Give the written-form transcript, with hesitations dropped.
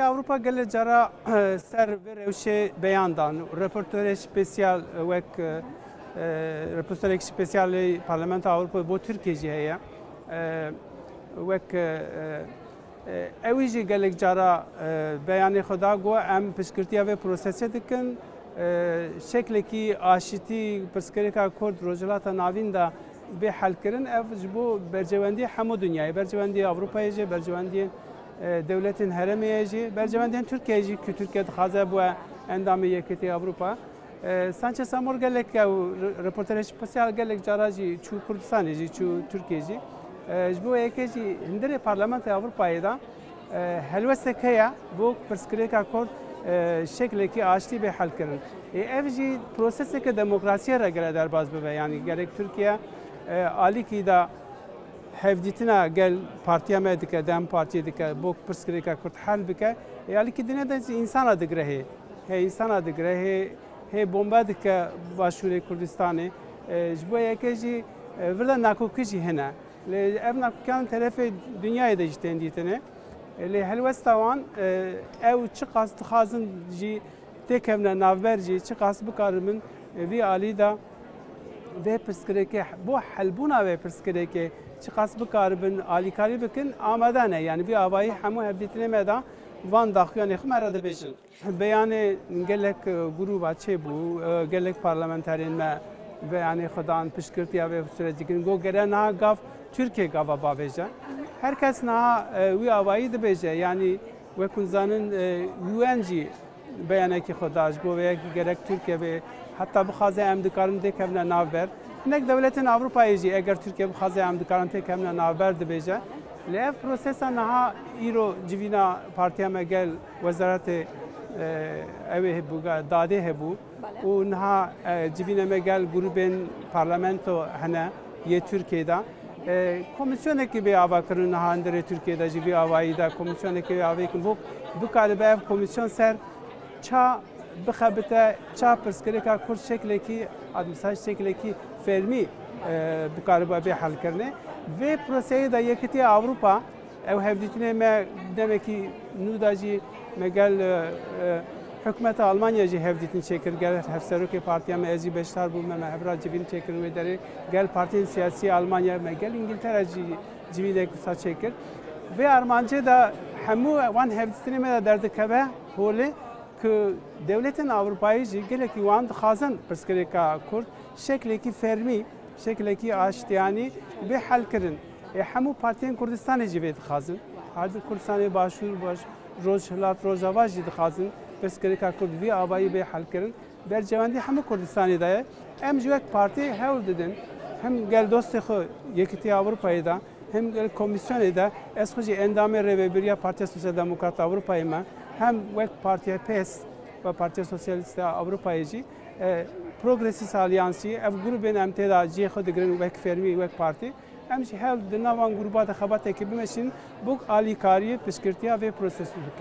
Parlamentoya Avrupa gelê cara ser vê rewşê beyan dan. Reporterê spesiyal wek reporterek spesiyalê Parlamentoya Avrupa bo Tirkiye jî heye. Wek ew jî gelek cara beyanê xwe da got em piştgirtiya vê prosesê dikin. Şeklekî aşîtî pirsgirêka Kurd Rojhilata Navîn da bê helkirin ev ji bo bercewendiyê hemû dunyayê, bercewendiyê Avrupayê jî, bercewendiyên devletên herêmê jî, bercewendiyên Tirkiyeyê jî ku Tirkiye dixwaze bu endamê Yekîtî Avrupa. Sanchez Amor gelek ew reporterê spesiyal gelek cara jî çû Kurdistanê jî, çû Tirkiye jî. Ji bo yekê jî hindirê Parlamentoya Avrupayê da helwestek heye bo pirsgirêka Kurd şeklekî aştî bê helkirin. Ev jî proseseke demokrasiye re gele derbas bibe. Yani gerek Tirkiye alîkî da hevdîtina gel partiya me dike, Dem Partiye dike, bo pirsgirêka Kurd hel bike. Alîkî dinê de jî insana digre hê. İnsana digre hê bomba dike başûrê Kurdistanê. Ji bo yekê jî virda nakokî jî hene. Ev nakokiyan terefê dünyayê de jî tên dîtine. Lê helwesta wan ew çi qas dixwazin jî têkevne navber jî çi qas bikarin vî alî da vê pirsgirêkê bo helbûna vê pirsgirêkê çi qas bikaribin alîkarî bikin amade ne. Yani vî avayî hemû hevdîtinê me da van daxuyanê xwe me re dibêjin. Beyanê gelek grûba çêbû, gelek parlamenterên me beyanê xwe dan piştgirtiya vê sürecî got gere niha gav Türkiye gava bavêje. Herkes niha wî avayî dibêje. Yani wekû zanin UN jî beyanekî xwe da ji bo vê yekî gerek Tirkiye vê heta bixwaze em dikarin têkevne navber. Hinek devletên Avrupayê jî eger Tirkiye bixwaze em dikarin têkevne navber dibêje. Lê ev prosesa niha îro civîna partiya me gel wezaretê evê hebû dadê hebû û niha civîna me gel grûpên parlamento hene yê Tirkiye da. Komisyonekî bê avakirin niha hindirê Tirkiye'de jî vî avayî da komisyonekî bê avêkin bo bikaribe ev komisyon ser ça bixebite ça pirsgirêka Kurd şeklekî administrasyon şeklekî fermî bikaribe bê helkirinê. Vê proseyê de Yekîtiya Avrupa ew hevdîtinê me demekî nû da jî me gel hikûmeta Almanya jî hevdîtin çêkir gel hevserokê partiya me ez jî beşdar bûm me hevra civîn çêkirin wê derê gel partiyên siyasî Almanya me gel İngiltere jî civînek wisa çêkir. Vê armancê da hemû wan hevdîtinê me de derdikeve holê ku devletên Avrupayê jî gelekî wan dixwazin pirsgirêka Kurd şeklekî fermî, şeklekî aştiyanî bê helkirin. Hemû partiyên Kurdistanê jî vê dixwazin. Hardû Kurdistanê başûr baş Rojhilat Rojava jî dixwazin pirsgirêka Kurd vî avayî bê helkirin. Bercewendî hemû Kurdistanê de ye. Em ji wek partî hewl didin. Hem gel dostê xwe Yekîtiya Avrupayê da hem gel komisyonê de ez xwe jî endamê Rêveberiya Partiya Sosyal Demokrat Avrupayê me hem wek Partiya PES ve Partiya Sosyalîst Avrupayê jî Progresîst Alyansî ev grûpên em tê da ciyê xwe digirin wek fermî wek partî. Em jî hewl di navan grûpa de xebatekê bimeşin bûk alîkariyê piştgirtiya vê prosesê dikin.